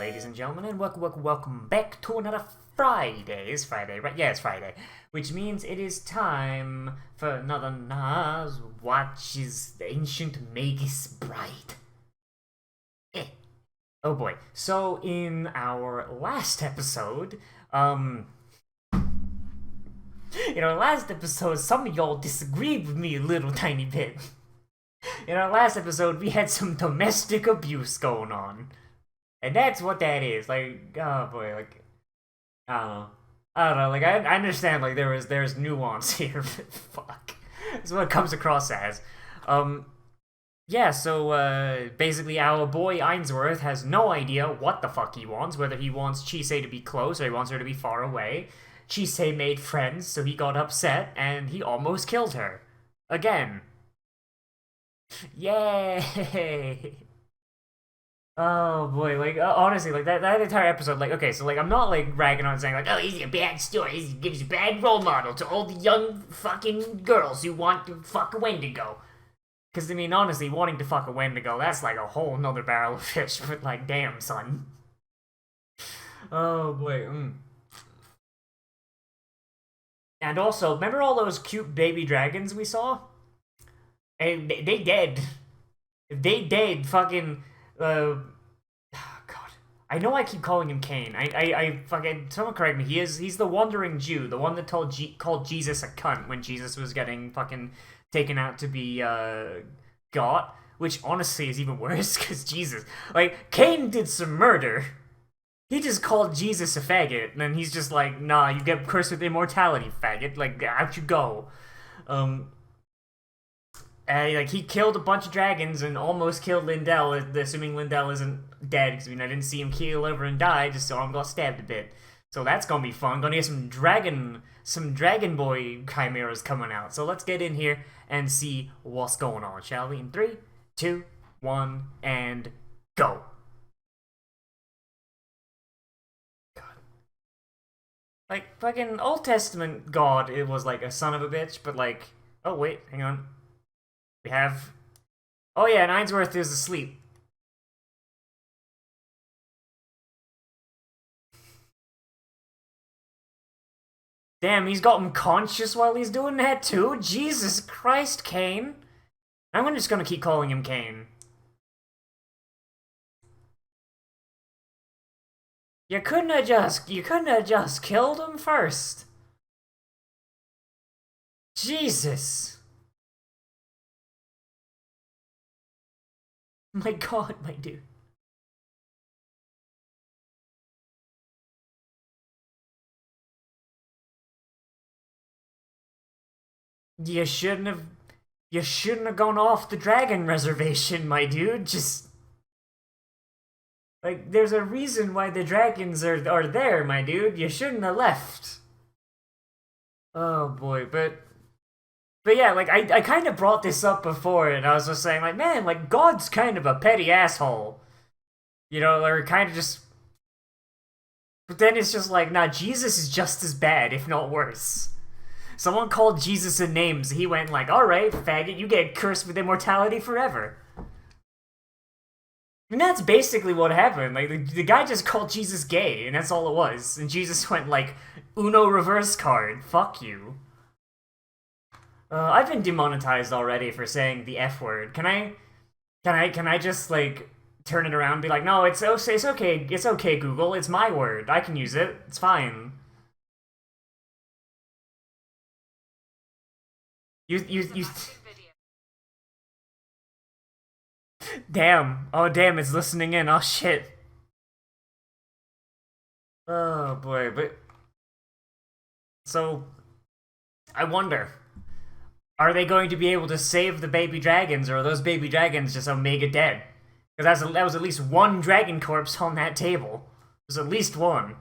ladies and gentlemen, and welcome back to another Friday. It's Friday, right? Yeah, it's Friday. Which means it is time for another Nozz watches the ancient Magus bride. Eh. Oh boy. So, in our last episode, some of y'all disagreed with me a little tiny bit. In our last episode, we had some domestic abuse going on. And that's what that is. Like, oh boy, like, I don't know. I don't know, like, I understand, like, there's nuance here, but fuck. That's what it comes across as. Um, yeah, so, basically our boy Ainsworth has no idea what the fuck he wants, whether he wants Chisei to be close or he wants her to be far away. Chisei made friends, so he got upset, and he almost killed her. Again. Yay! Oh boy, like honestly, like that entire episode, like okay, so like I'm not like ragging on saying like, oh, he's a bad story, he gives a bad role model to all the young fucking girls who want to fuck a Wendigo. Because I mean, honestly, wanting to fuck a Wendigo, that's like a whole nother barrel of fish. But like, damn, son. Oh boy. And also, remember all those cute baby dragons we saw? And they dead. They dead. Fucking. God. I know I keep calling him Cain. I fucking someone correct me. He's the wandering Jew, the one that called Jesus a cunt when Jesus was getting fucking taken out to be got. Which honestly is even worse because Jesus, like Cain did some murder. He just called Jesus a faggot, and then he's just like, nah, you get cursed with immortality, faggot. Like out you go. Um, like he killed a bunch of dragons and almost killed Lindell, assuming Lindell isn't dead. Because I mean, I didn't see him keel over and die. Just saw him got stabbed a bit. So that's gonna be fun. Gonna get some dragon boy chimeras coming out. So let's get in here and see what's going on, shall we? In 3, 2, 1, and go. God. Like fucking Old Testament God, it was like a son of a bitch, but like, oh wait, hang on. We have. Oh yeah, and Ainsworth is asleep. Damn, he's got him conscious while he's doing that too? Jesus Christ, Cain. I'm just gonna keep calling him Cain. You couldn't have just killed him first. Jesus. My god, my dude. You shouldn't have you shouldn't have gone off the dragon reservation, my dude. Just like there's a reason why the dragons are there, my dude. You shouldn't have left. Oh boy, but yeah, like I kind of brought this up before, and I was just saying like, man, like God's kind of a petty asshole, or kind of just. But then it's just like, nah, Jesus is just as bad, if not worse. Someone called Jesus a names. He went like, all right, faggot, you get cursed with immortality forever. And that's basically what happened. Like the guy just called Jesus gay, and that's all it was. And Jesus went like, Uno reverse card, fuck you. I've been demonetized already for saying the F word. Can I just like turn it around and be like, no, it's okay, Google, it's my word. I can use it. It's fine. You. Damn. Oh damn, it's listening in. Oh shit. Oh boy, but so I wonder. Are they going to be able to save the baby dragons, or are those baby dragons just omega dead? Because that was at least one dragon corpse on that table. There's at least one.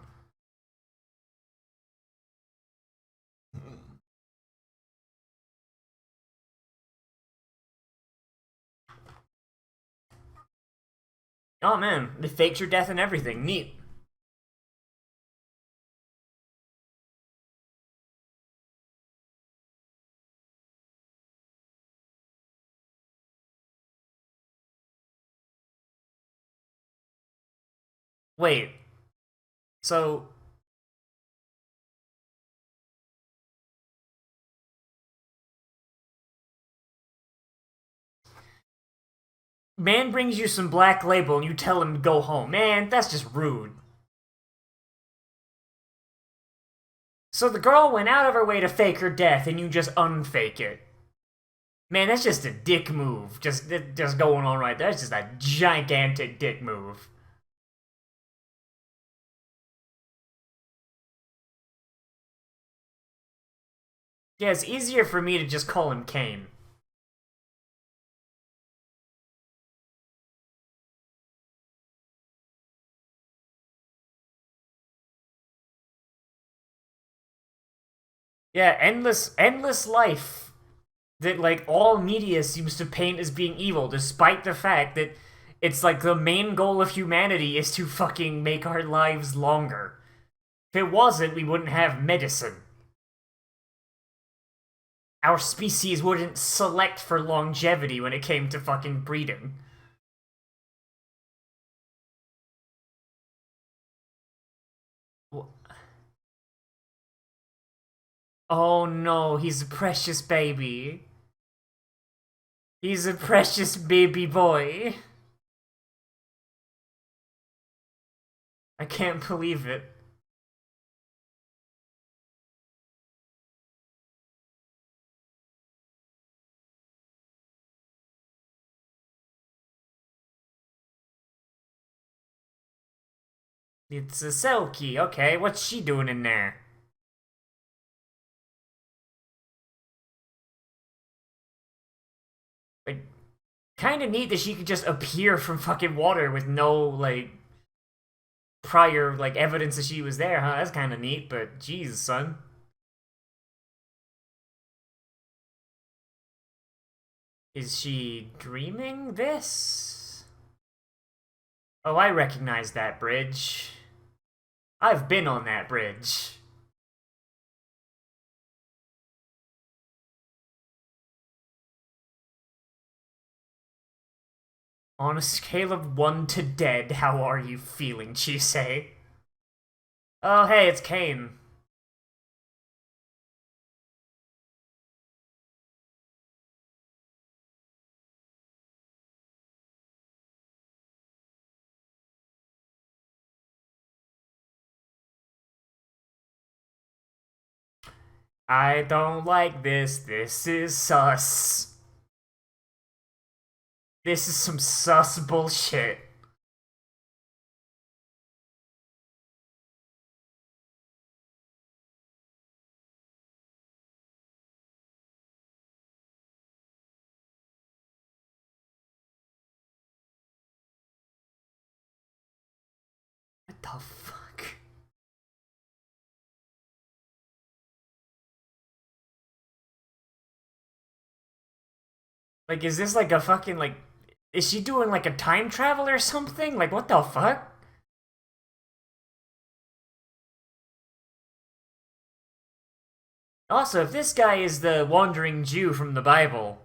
Oh man, they faked your death and everything. Neat. Wait, so man brings you some black label and you tell him to go home. Man, that's just rude. So the girl went out of her way to fake her death and you just unfake it. Man, that's just a dick move. Just going on right there. That's just a gigantic dick move. Yeah, it's easier for me to just call him Kane. Yeah, endless life that like all media seems to paint as being evil, despite the fact that it's like the main goal of humanity is to fucking make our lives longer. If it wasn't, we wouldn't have medicine. Our species wouldn't select for longevity when it came to fucking breeding. Oh no, he's a precious baby. He's a precious baby boy. I can't believe it. It's a Selkie. Okay, what's she doing in there? Like, kind of neat that she could just appear from fucking water with no, like, prior, like, evidence that she was there, huh? That's kind of neat, but jeez, son. Is she dreaming this? Oh, I recognize that bridge. I've been on that bridge. On a scale of 1 to dead, how are you feeling, Chisei? Oh, hey, it's Kane. I don't like this. This is sus. This is some sus bullshit. What the fuck? Like, is this like a fucking, like, is she doing like a time travel or something? Like, what the fuck? Also, if this guy is the wandering Jew from the Bible,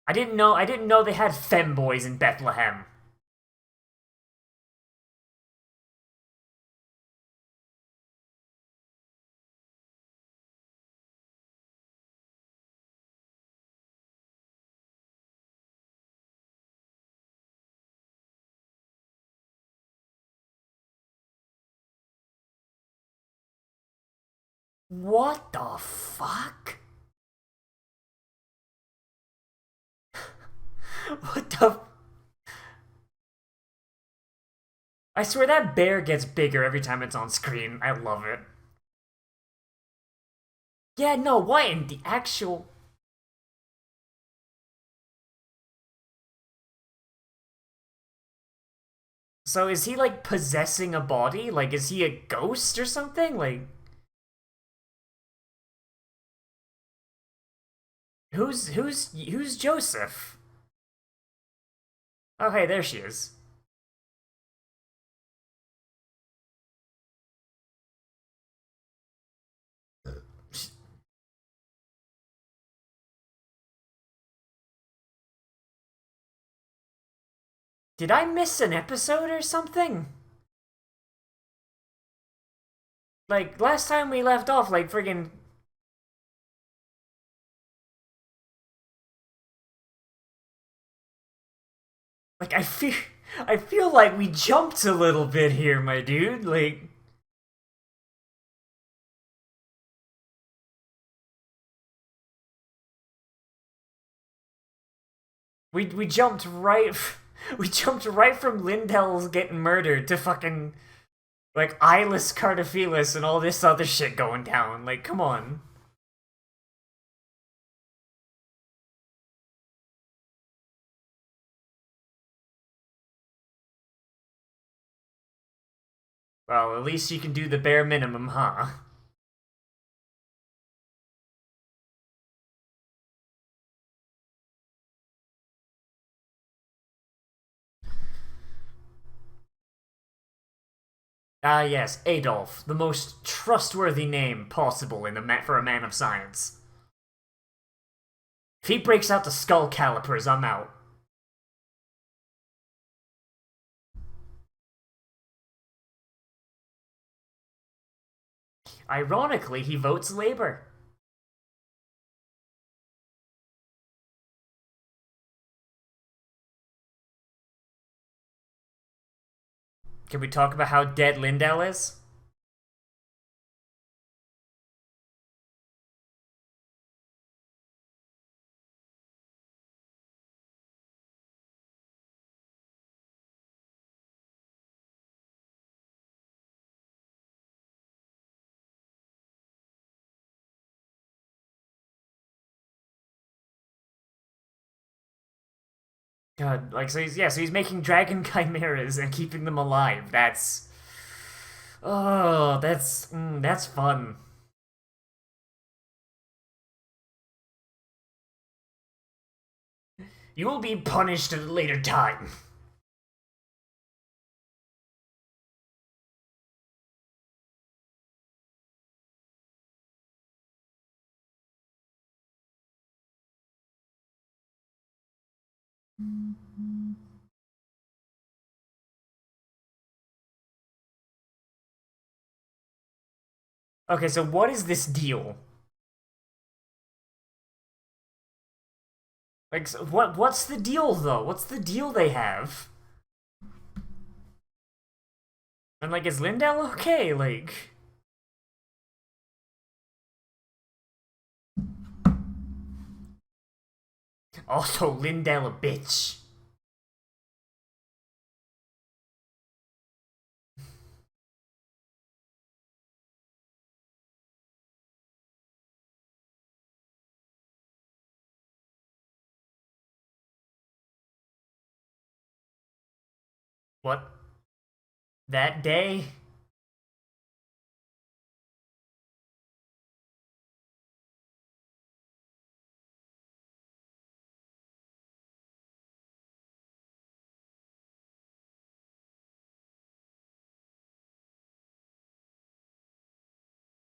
I didn't know they had femboys in Bethlehem. What the fuck? What the I swear that bear gets bigger every time it's on screen. I love it. Yeah, no, what in the actual So is he like possessing a body? Like is he a ghost or something? Like who's Joseph? Oh hey, there she is. Did I miss an episode or something? Like, last time we left off, like, friggin'... Like, I feel like we jumped a little bit here, my dude. Like... We jumped right... We jumped right from Lindell's getting murdered to fucking... Like, eyeless Cardophilus and all this other shit going down. Like, come on. Well, at least you can do the bare minimum, huh? Ah, yes, Adolf, the most trustworthy name possible for a man of science. If he breaks out the skull calipers, I'm out. Ironically, he votes Labor. Can we talk about how dead Lindell is? God, like, so he's making dragon chimeras and keeping them alive. That's... Oh, that's fun. You will be punished at a later time. Okay, so what is this deal? Like, so what's the deal, though? What's the deal they have? And, like, is Lindell okay? Like... Also, Lindell a bitch. What? That day?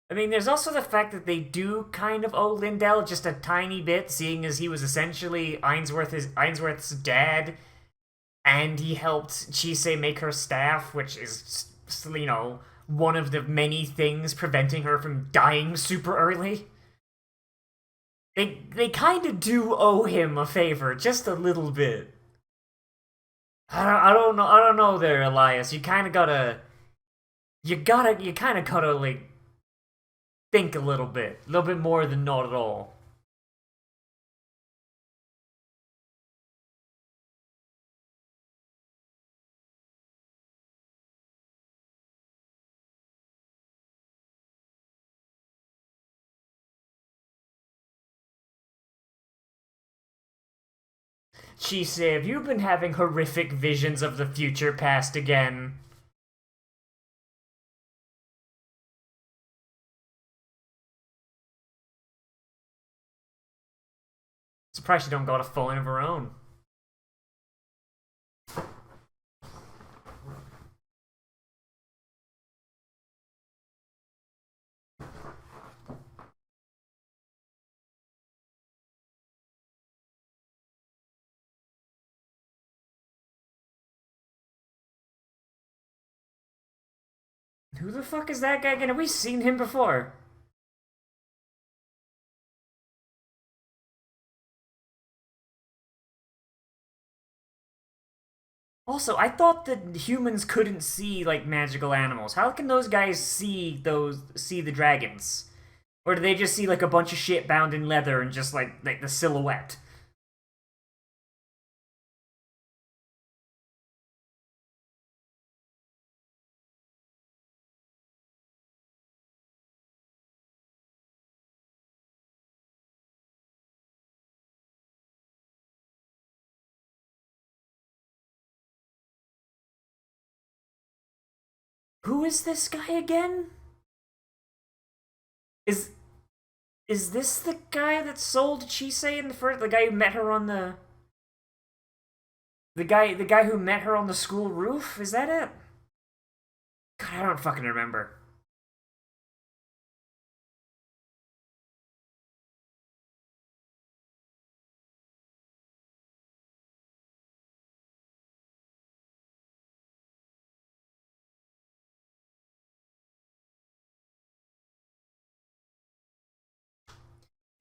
I mean, there's also the fact that they do kind of owe Lindell just a tiny bit, seeing as he was essentially Ainsworth's dad, and he helped Chise make her staff, which is, you know, one of the many things preventing her from dying super early. They kind of do owe him a favor, just a little bit. I don't know there, Elias. You kind of gotta like think a little bit more than not at all. She said, "Have you been having horrific visions of the future past again?" Surprised she don't got a phone of her own. Who the fuck is that guy again? Have we seen him before? Also, I thought that humans couldn't see like magical animals. How can those guys see the dragons? Or do they just see like a bunch of shit bound in leather and just like the silhouette? Who is this guy again? Is is this the guy that sold Chisei in the first? The guy who met her on the guy who met her on the school roof? Is that it? God, I don't fucking remember.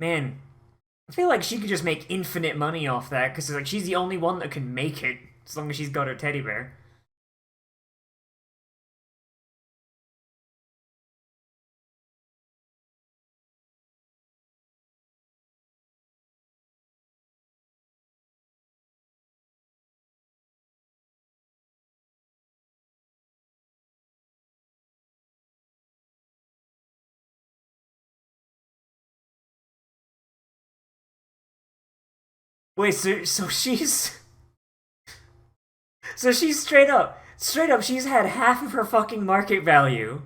Man, I feel like she could just make infinite money off that because like she's the only one that can make it as long as she's got her teddy bear. Wait, so she's straight up she's had half of her fucking market value.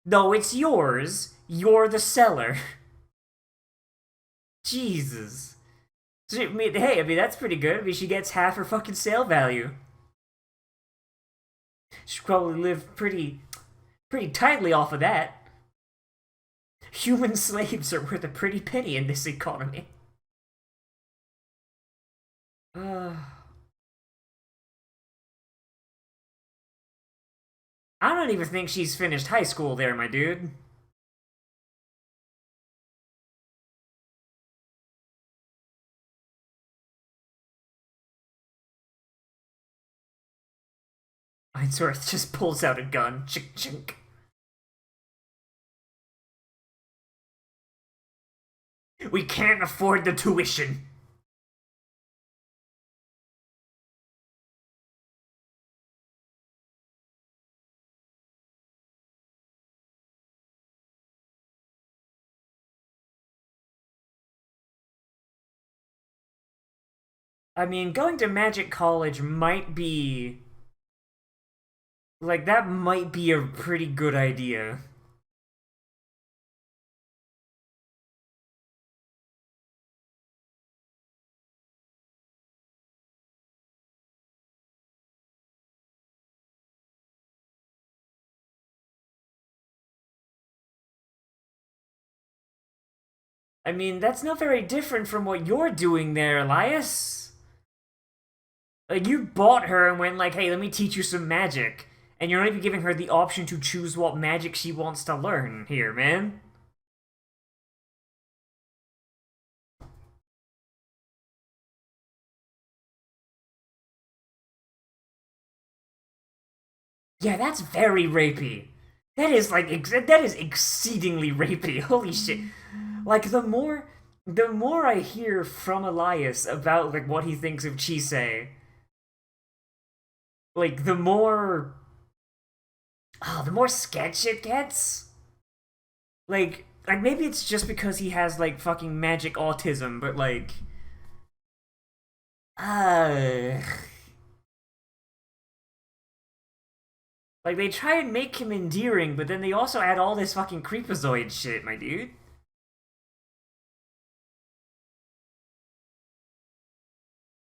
No, it's yours. You're the seller. Jesus. Hey, I mean that's pretty good. I mean she gets half her fucking sale value. She probably live pretty tightly off of that. Human slaves are worth a pretty penny in this economy. Uh, I don't even think she's finished high school there, my dude. Ainsworth just pulls out a gun. Chink chink. We can't afford the tuition. I mean, going to magic college might be like that might be a pretty good idea. I mean, that's not very different from what you're doing there, Elias. Like you bought her and went like, "Hey, let me teach you some magic." And you're not even giving her the option to choose what magic she wants to learn here, man. Yeah, that's very rapey. That is like that is exceedingly rapey. Holy shit! Like the more I hear from Elias about like what he thinks of Chisei, like the more sketch it gets. Like maybe it's just because he has like fucking magic autism, but uh like they try and make him endearing, but then they also add all this fucking creepazoid shit, my dude.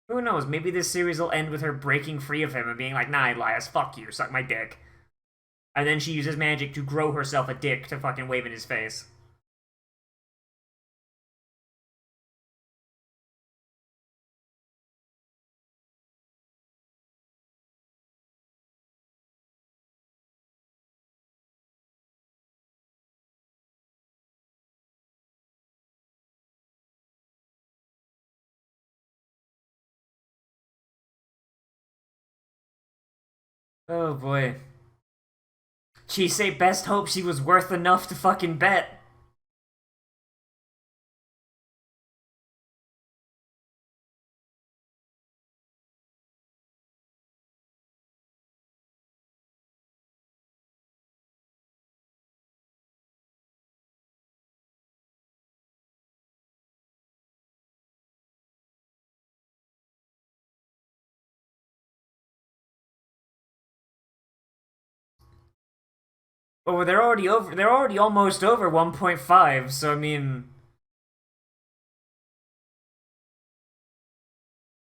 Who knows? Maybe this series will end with her breaking free of him and being like, "Nah, Elias, fuck you, suck my dick." And then she uses magic to grow herself a dick to fucking wave in his face. Oh boy. She say best hope she was worth enough to fucking bet. Oh, they're already over. They're already almost over 1.5. So I mean,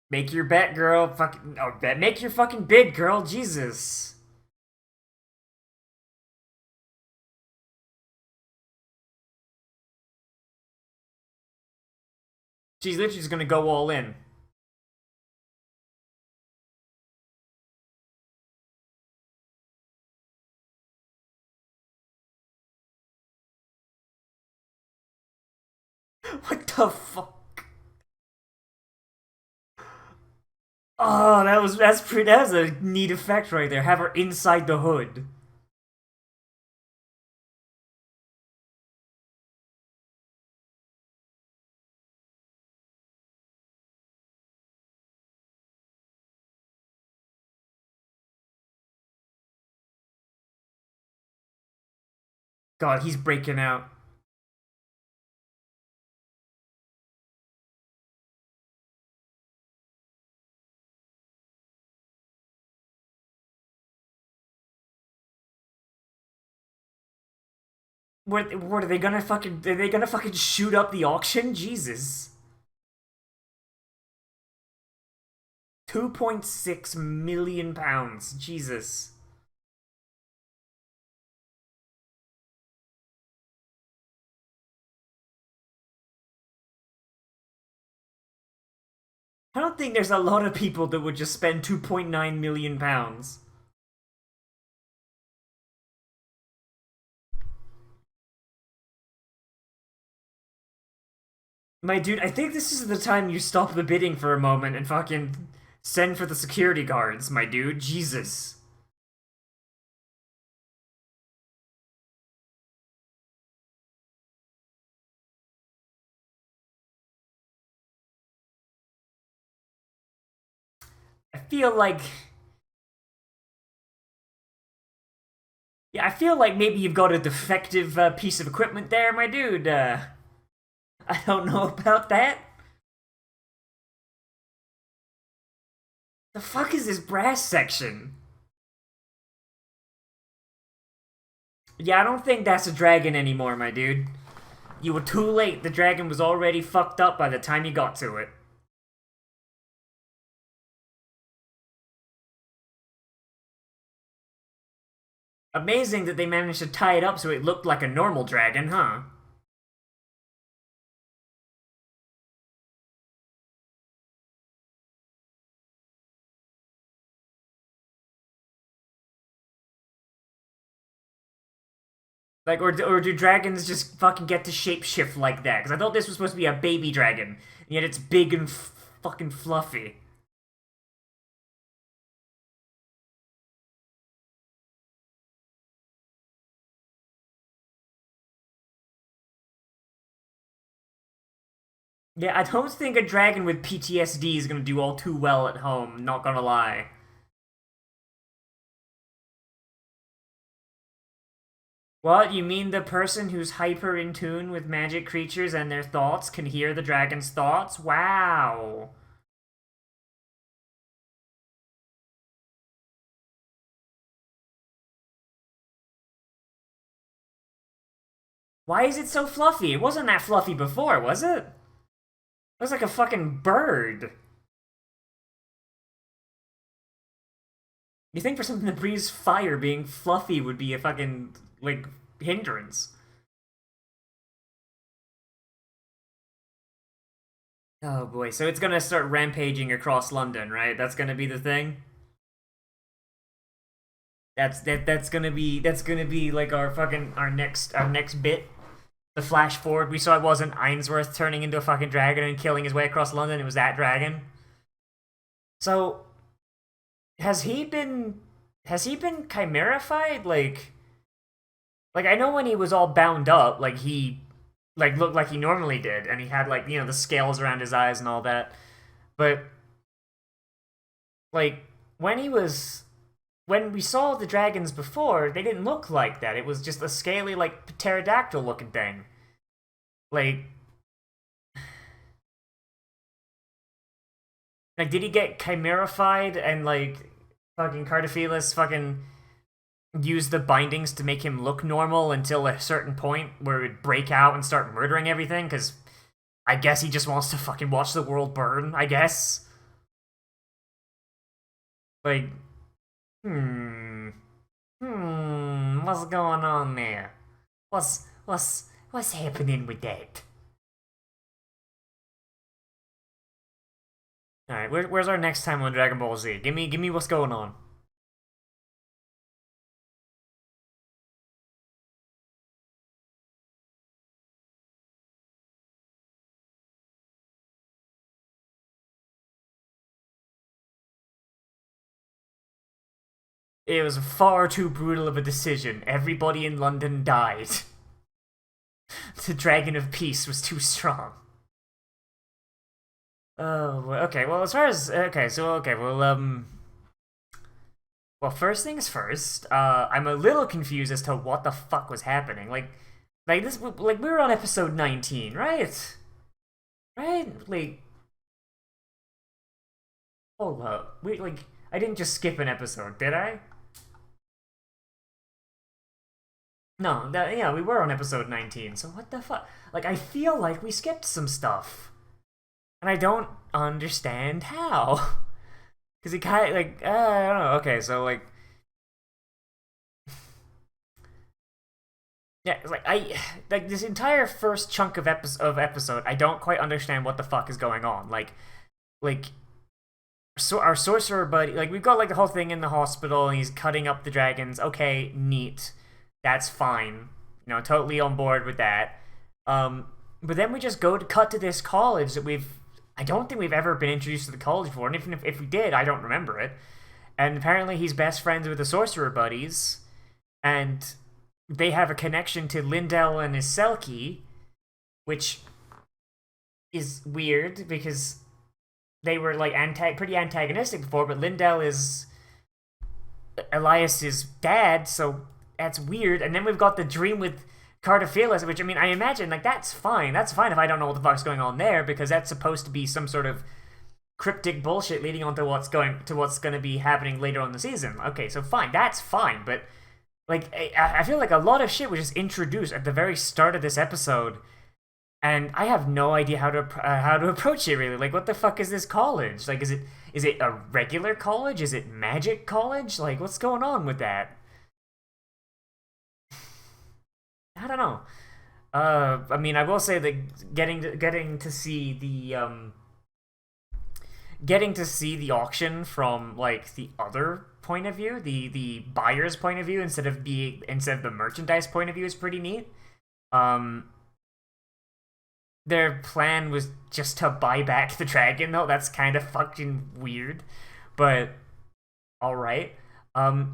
make your bet, girl. Fucking, oh, bet. Make your fucking bid, girl. Jesus. She's literally just gonna go all in. What the fuck? Oh, that was a neat effect right there. Have her inside the hood. God, he's breaking out. What are they gonna fucking? Are they gonna fucking shoot up the auction? Jesus. 2.6 million pounds. Jesus. I don't think there's a lot of people that would just spend 2.9 million pounds. My dude, I think this is the time you stop the bidding for a moment and fucking send for the security guards, my dude. Jesus. I feel like. Yeah, I feel like maybe you've got a defective piece of equipment there, my dude. I don't know about that. The fuck is this brass section? Yeah, I don't think that's a dragon anymore, my dude. You were too late. The dragon was already fucked up by the time you got to it. Amazing that they managed to tie it up so it looked like a normal dragon, huh? Like, or do dragons just fucking get to shapeshift like that? Because I thought this was supposed to be a baby dragon, and yet it's big and fucking fluffy. Yeah, I don't think a dragon with PTSD is gonna do all too well at home, not gonna lie. What, you mean the person who's hyper in tune with magic creatures and their thoughts can hear the dragon's thoughts? Wow. Why is it so fluffy? It wasn't that fluffy before, was it? It was like a fucking bird. You think for something that breathes fire, being fluffy would be a fucking, like, hindrance. Oh boy, so it's gonna start rampaging across London, right? That's gonna be the thing? That's gonna be like our next bit. The flash forward we saw, it wasn't Ainsworth turning into a fucking dragon and killing his way across London, it was that dragon. So has he been has he been chimerified? Like I know when he was all bound up, like he like looked like he normally did, and he had like the scales around his eyes and all that. But like when he was when we saw the dragons before, they didn't look like that. It was just a scaly like pterodactyl looking thing. Like like did he get chimerified and like fucking Cardophilus fucking use the bindings to make him look normal until a certain point where it would break out and start murdering everything? Because I guess he just wants to fucking watch the world burn, I guess. Like, hmm. What's going on there? What's happening with that? Alright, where's our next time on Dragon Ball Z? Give me what's going on. It was far too brutal of a decision. Everybody in London died. The Dragon of Peace was too strong. Oh, okay. Well, as far as well, first things first. I'm a little confused as to what the fuck was happening. Like this, like we were on episode 19, right? Right? Like, hold up. I didn't just skip an episode, did I? No, yeah, we were on episode 19. So what the fuck? Like, I feel like we skipped some stuff, and I don't understand how. Because it kind of like I don't know. Okay, so yeah, it's like I like this entire first chunk of episode. I don't quite understand what the fuck is going on. Like so our sorcerer buddy, like we've got like the whole thing in the hospital, and he's cutting up the dragons. Okay, neat, that's fine. Totally on board with that. But then we just go to cut to this college that I don't think we've ever been introduced to the college before, and even if we did, I don't remember it. And apparently he's best friends with the sorcerer buddies, and they have a connection to Lindell and his Selkie, which is weird because they were like pretty antagonistic before, but Lindell is Elias's dad, so that's weird. And then we've got the dream with Cardophilus, which I mean, I imagine like that's fine. That's fine if I don't know what the fuck's going on there, because that's supposed to be some sort of cryptic bullshit leading on to what's going to be happening later on in the season. Okay, so fine, that's fine, but like I feel like a lot of shit was just introduced at the very start of this episode, and I have no idea how to approach it really. Like, what the fuck is this college? Like, is it a regular college? Is it magic college? Like, what's going on with that? I don't know. I mean, I will say that getting to see the auction from like the other point of view, the buyer's point of view, instead of the merchandise point of view, is pretty neat. Um, their plan was just to buy back the dragon, though. That's kind of fucking weird, but all right. And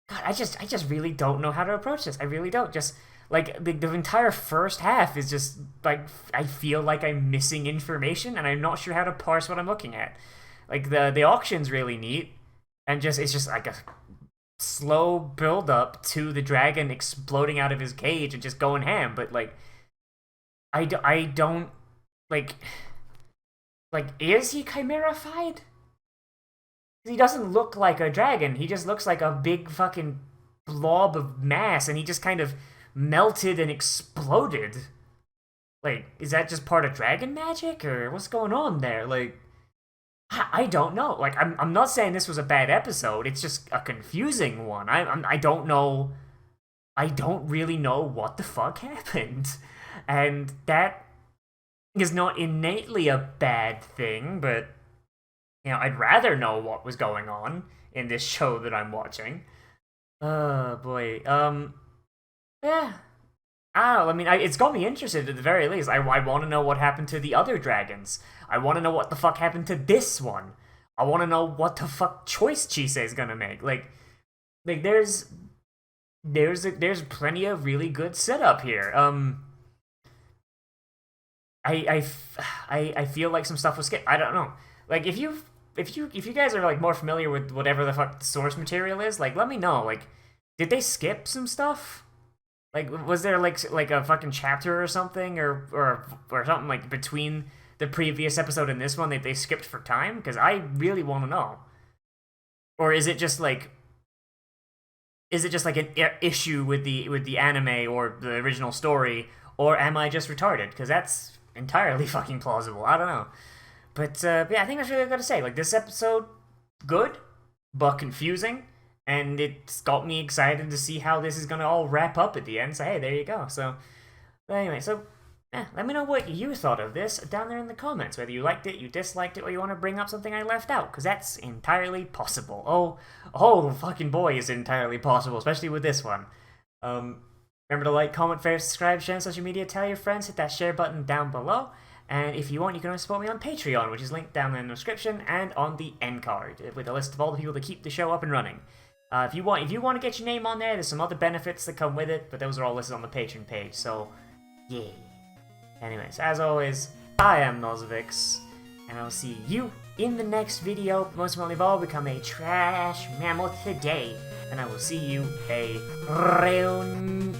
God, I just really don't know how to approach this. I really don't. Just like the entire first half is just like I feel like I'm missing information, and I'm not sure how to parse what I'm looking at. Like the auction's really neat, and it's just like a slow build up to the dragon exploding out of his cage and just going ham. But like I don't like is he chimerified? He doesn't look like a dragon. He just looks like a big fucking blob of mass, and he just kind of melted and exploded. Like, is that just part of dragon magic, or what's going on there? Like, I don't know. Like, I'm not saying this was a bad episode. It's just a confusing one. I don't know. I don't really know what the fuck happened, and that is not innately a bad thing, but I'd rather know what was going on in this show that I'm watching. Oh boy. Yeah. I don't know. I mean, it's got me interested at the very least. I want to know what happened to the other dragons. I want to know what the fuck happened to this one. I want to know what the fuck choice Chise's gonna make. Like there's plenty of really good setup here. I feel like some stuff was skipped. I don't know. Like if you guys are like more familiar with whatever the fuck the source material is, like let me know. Like, did they skip some stuff? Like, was there like a fucking chapter or something, or something like between the previous episode and this one that they skipped for time? Because I really want to know. Or is it just like an issue with the anime or the original story, or am I just retarded? Because that's entirely fucking plausible. I don't know. But yeah, I think that's really good to say. Like, this episode, good, but confusing, and it's got me excited to see how this is gonna all wrap up at the end. So hey, there you go. So anyway, yeah, let me know what you thought of this down there in the comments. Whether you liked it, you disliked it, or you want to bring up something I left out, because that's entirely possible. Oh, fucking boy, is it entirely possible, especially with this one. Remember to like, comment, favorite, subscribe, share on social media, tell your friends, hit that share button down below. And if you want, you can always support me on Patreon, which is linked down in the description and on the end card, with a list of all the people that keep the show up and running. If you want to get your name on there, there's some other benefits that come with it, but those are all listed on the Patreon page. So, yeah. Anyways, as always, I am Nozz, and I will see you in the next video. Most importantly of all, become a trash mammal today, and I will see you a round.